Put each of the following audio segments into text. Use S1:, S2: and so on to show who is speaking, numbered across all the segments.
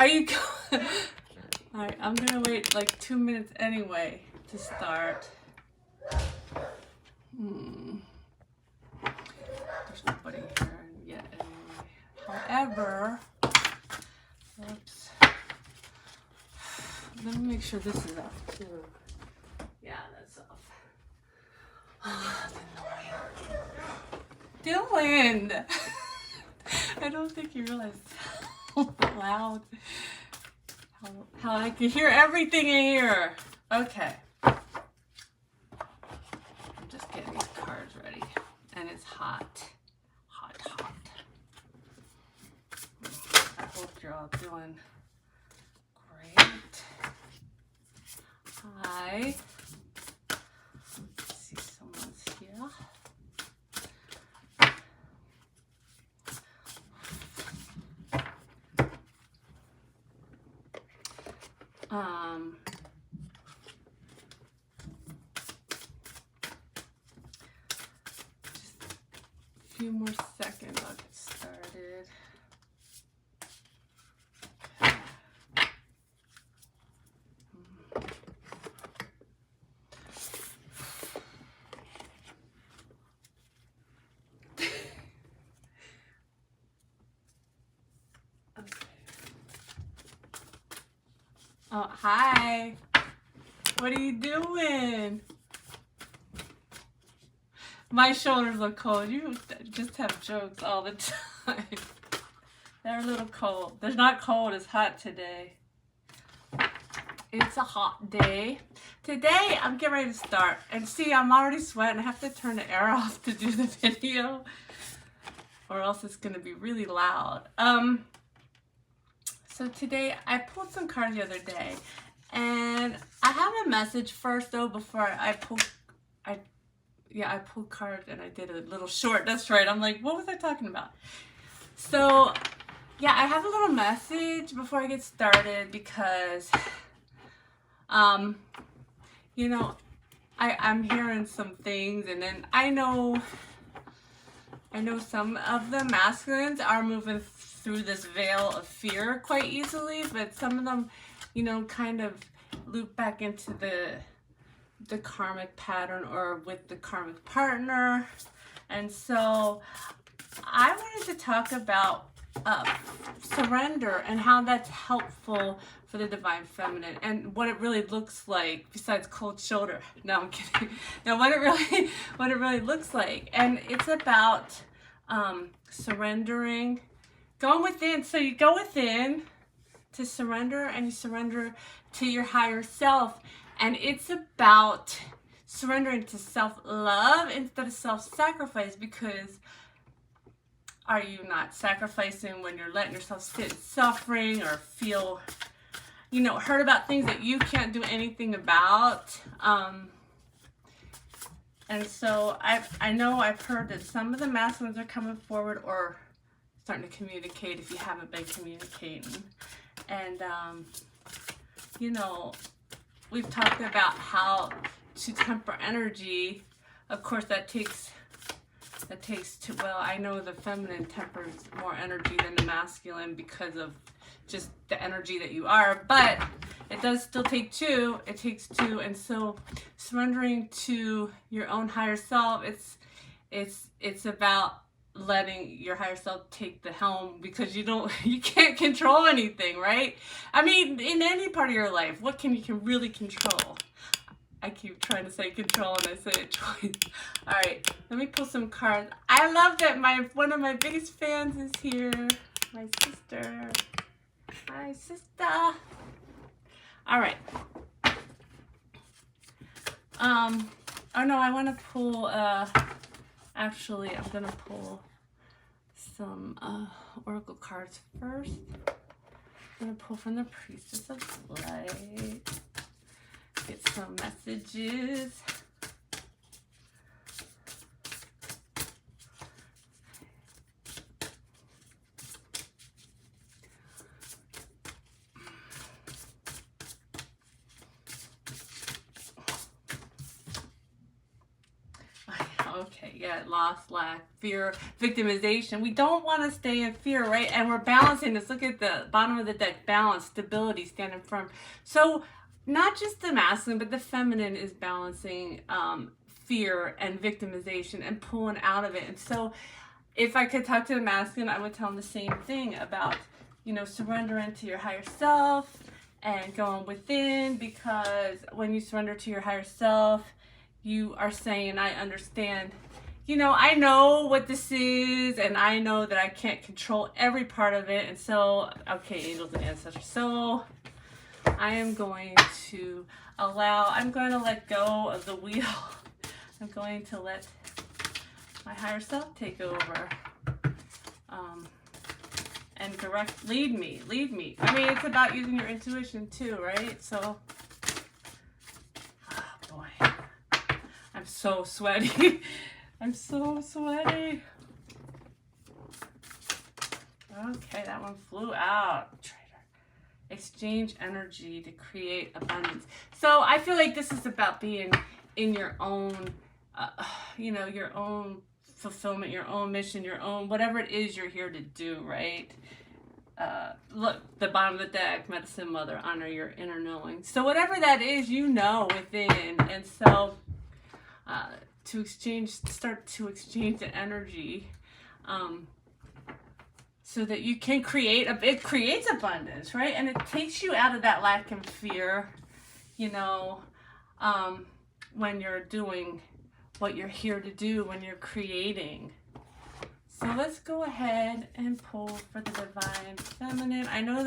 S1: Are you? Alright, I'm gonna wait like 2 minutes anyway to start. There's nobody here yet anyway. However, oops. Let me make sure this is off too. Yeah, that's off. Oh, Dylan! I don't think you realized how loud, how I can hear everything in here. Okay. I'm just getting these cards ready. And it's hot. Hot, hot. I hope you're all doing great. Hi. Let's see, someone's here. Just a few more seconds, I'll get started. Oh, hi. What are you doing? My shoulders look cold. You just have jokes all the time. They're a little cold. They're not cold, it's hot today. It's a hot day. Today, I'm getting ready to start. And see, I'm already sweating. I have to turn the air off to do the video, or else it's going to be really loud. So today, I pulled some cards the other day. And I have a message first, though, before I pull. I pulled cards and I did a little short. That's right. I'm like, what was I talking about? So, yeah, I have a little message before I get started because, you know, I'm hearing some things, and then I know some of the masculines are moving through this veil of fear quite easily, but some of them, you know, kind of loop back into the karmic pattern or with the karmic partner. And so I wanted to talk about surrender and how that's helpful for the divine feminine and what it really looks like besides cold shoulder. No, I'm kidding. No, what it really looks like. And it's about surrendering, going within. So you go within to surrender, and you surrender to your higher self. And it's about surrendering to self-love instead of self-sacrifice, because are you not sacrificing when you're letting yourself sit in suffering or feel, you know, hurt about things that you can't do anything about? And so I know I've heard that some of the masculines are coming forward or starting to communicate if you haven't been communicating. And, you know, we've talked about how to temper energy. Of course, that takes well, I know the feminine tempers more energy than the masculine because of just the energy that you are, but it does still take two. It takes two. And so surrendering to your own higher self, it's about letting your higher self take the helm, because you can't control anything, right? I mean, in any part of your life, what can you really control? I keep trying to say control and I say it twice. All right, let me pull some cards. I love that one of my biggest fans is here, my sister. Hi, sister. All right. Oh no, I want to pull. Actually, I'm gonna pull some oracle cards first. I'm gonna pull from the Priestess of Light. Get some messages. Okay, yeah, loss, lack, fear, victimization. We don't want to stay in fear, right? And we're balancing this. Look at the bottom of the deck. Balance, stability, standing firm. So not just the masculine, but the feminine is balancing fear and victimization and pulling out of it. And so if I could talk to the masculine, I would tell him the same thing about, surrendering to your higher self and going within, because when you surrender to your higher self, you are saying, I understand, I know what this is, and I know that I can't control every part of it. And so, okay, angels and ancestors. So I am going to let go of the wheel. I'm going to let my higher self take over. And lead me. I mean, it's about using your intuition too, right? So, oh boy, I'm so sweaty. I'm so sweaty. Okay, that one flew out. Traitor. Exchange energy to create abundance. So I feel like this is about being in your own, your own fulfillment, your own mission, your own whatever it is you're here to do, right? Look, the bottom of the deck, medicine mother, honor your inner knowing. So whatever that is, within. And so start to exchange the energy, so that you can it creates abundance, right? And it takes you out of that lack and fear, when you're doing what you're here to do, when you're creating. So let's go ahead and pull for the divine feminine. I know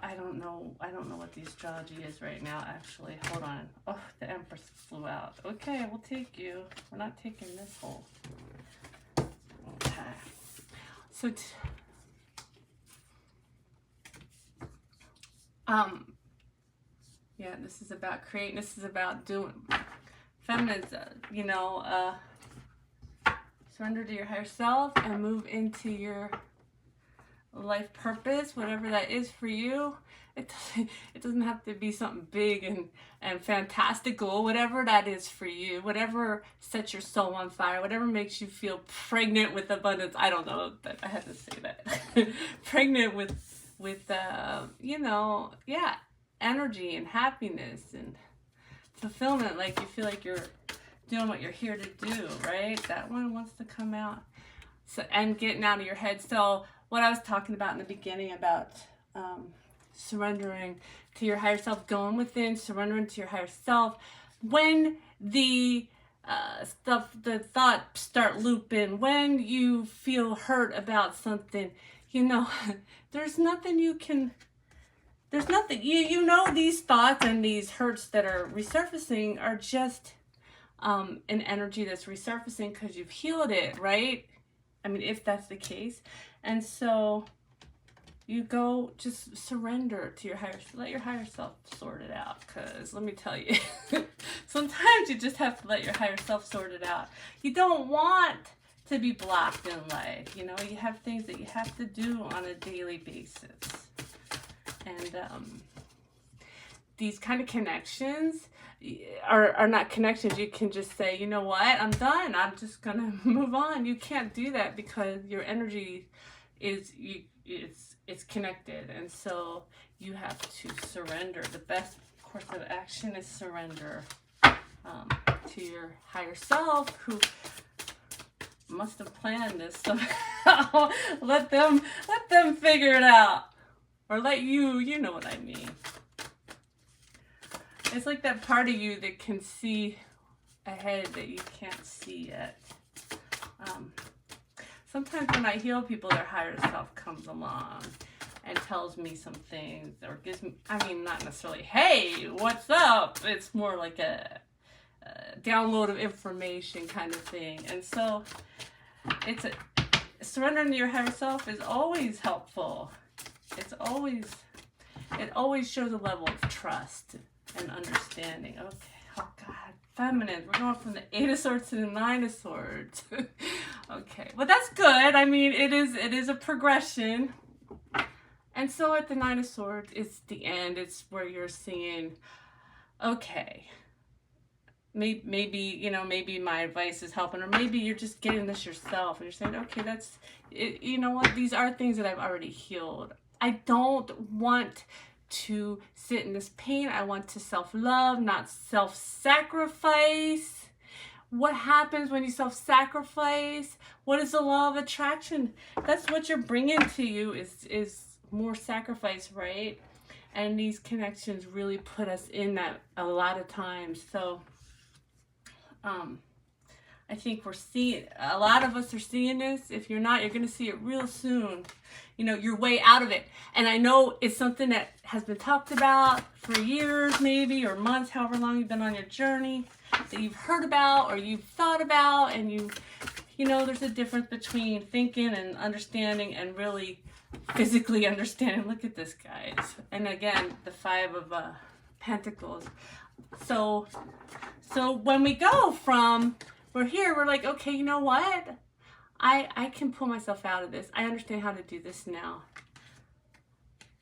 S1: I don't know what the astrology is right now, actually. Hold on. Oh, the Empress flew out. Okay, we'll take you. We're not taking this hole. Okay. So, yeah, this is about creating. This is about doing. Feminine's, surrender to your higher self and move into your life purpose, whatever that is for you. It doesn't have to be something big and fantastical, whatever that is for you, whatever sets your soul on fire, whatever makes you feel pregnant with abundance. I don't know, but I had to say that. Pregnant with energy and happiness and fulfillment, like you feel like you're doing what you're here to do, right? That one wants to come out. So, and getting out of your head. So what I was talking about in the beginning about surrendering to your higher self, going within, surrendering to your higher self. When the thoughts start looping, when you feel hurt about something, there's nothing, these thoughts and these hurts that are resurfacing are just an energy that's resurfacing because you've healed it, right? I mean, if that's the case. And so you go, just surrender to your let your higher self sort it out. Because let me tell you, sometimes you just have to let your higher self sort it out. You don't want to be blocked in life. You have things that you have to do on a daily basis. And these kind of connections are not connections. You can just say, you know what, I'm done. I'm just going to move on. You can't do that because your energy it's connected. And so you have to surrender. The best course of action is surrender to your higher self, who must have planned this somehow. let them figure it out. Or let you know what I mean. It's like that part of you that can see ahead that you can't see yet. Sometimes when I heal people, their higher self comes along and tells me some things, or gives me, not necessarily, hey, what's up? It's more like a download of information kind of thing. And so surrendering to your higher self is always helpful. It always shows a level of trust and understanding. Okay, oh God, feminine. We're going from the 8 of Swords to the 9 of Swords. Okay, well that's good. It is a progression. And so at the 9 of Swords, it's the end. It's where you're seeing, okay, maybe, you know, maybe my advice is helping, or maybe you're just getting this yourself and you're saying, okay, that's it, you know what, these are things that I've already healed. I don't want to sit in this pain. I want to self-love, not self-sacrifice. What happens when you self-sacrifice? What is the law of attraction? That's what you're bringing to you is more sacrifice, right? And these connections really put us in that a lot of times. So I think we're seeing, a lot of us are seeing this. If you're not, you're going to see it real soon. You know, your way out of it. And I know it's something that has been talked about for years, maybe, or months, however long you've been on your journey, that you've heard about or you've thought about. And you know, there's a difference between thinking and understanding and really physically understanding. Look at this, guys. And again, the 5 of Pentacles. So when we go from, we're here, we're like, okay, you know what? I can pull myself out of this. I understand how to do this now.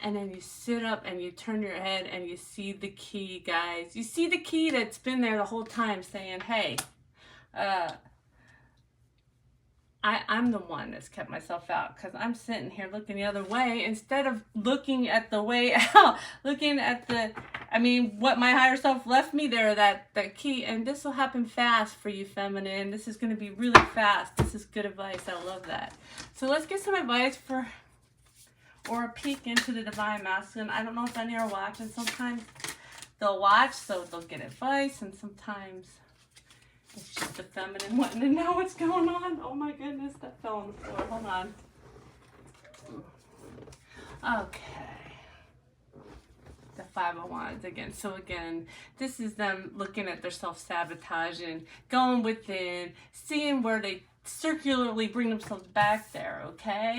S1: And then you sit up and you turn your head and you see the key, guys. You see the key that's been there the whole time saying, hey, I'm the one that's kept myself out because I'm sitting here looking the other way instead of looking at the way out, looking at what my higher self left me there, that key. And this will happen fast for you, feminine. This is going to be really fast. This is good advice. I love that. So let's get some advice or a peek into the divine masculine. I don't know if any are watching. Sometimes they'll watch, so they'll get advice, and sometimes it's just the feminine wanting to know what's going on. Oh my goodness, that fell on the floor. Hold on. Okay. The 5 of Wands again. So again, this is them looking at their self-sabotaging, going within, seeing where they circularly bring themselves back there, okay?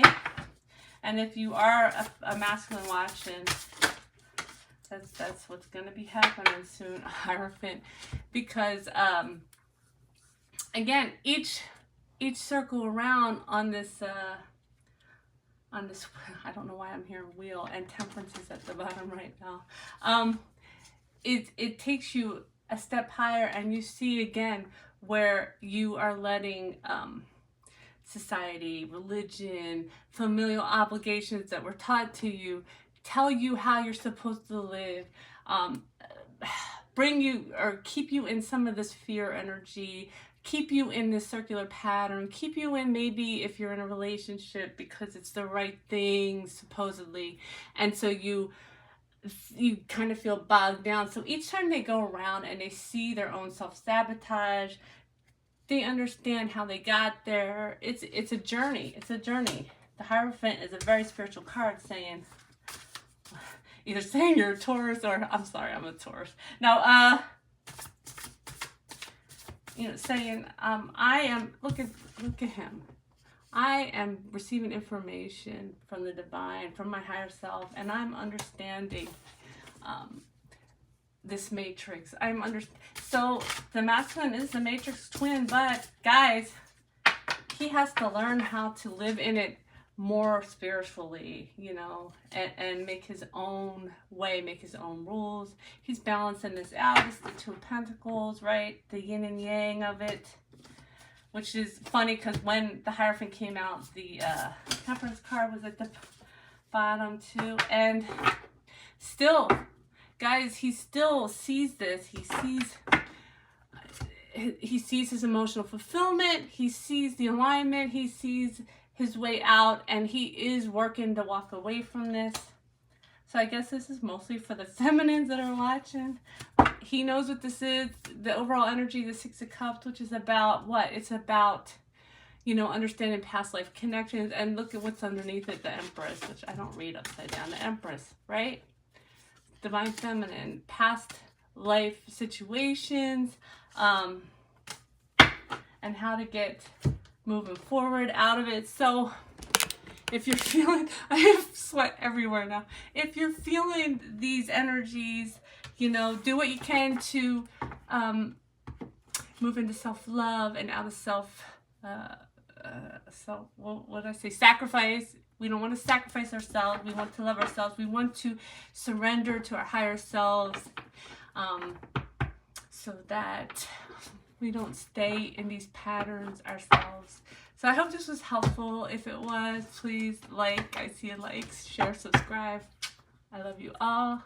S1: And if you are a masculine watching, that's what's going to be happening soon, Hierophant. Because, again, each circle around on this, I don't know why I'm hearing wheel, and Temperance is at the bottom right now. It takes you a step higher, and you see again where you are letting society, religion, familial obligations that were taught to you tell you how you're supposed to live, bring you or keep you in some of this fear energy, keep you in this circular pattern, keep you in, maybe if you're in a relationship because it's the right thing supposedly, and so you kind of feel bogged down. So each time they go around and they see their own self-sabotage, they understand how they got there. It's a journey. It's a journey. The Hierophant is a very spiritual card, saying, either saying you're a Taurus or, I'm sorry, I'm a Taurus. Now, you know, saying, I am, look at him. I am receiving information from the divine, from my higher self, and I'm understanding this matrix. So the masculine is the matrix twin, but guys, he has to learn how to live in it more spiritually, you know, and make his own way, make his own rules. He's balancing this out. It's the 2 of Pentacles, right? The yin and yang of it, which is funny because when the Hierophant came out, the Temperance card was at the bottom too. And still, guys, he still sees this. He sees his emotional fulfillment. He sees the alignment. He sees his way out, and he is working to walk away from this. So I guess this is mostly for the feminines that are watching. He knows what this is. The overall energy, the 6 of Cups, which is about what? It's about, you know, understanding past life connections. And look at what's underneath it, the Empress, which I don't read upside down. The Empress, right? Divine feminine, past life situations, and how to get moving forward out of it. So if you're feeling, I have sweat everywhere now. If you're feeling these energies, you know, do what you can to move into self-love and out of what did I say? Sacrifice. We don't want to sacrifice ourselves. We want to love ourselves. We want to surrender to our higher selves, so that we don't stay in these patterns ourselves. So I hope this was helpful. If it was, please like. I see a like, share, subscribe. I love you all.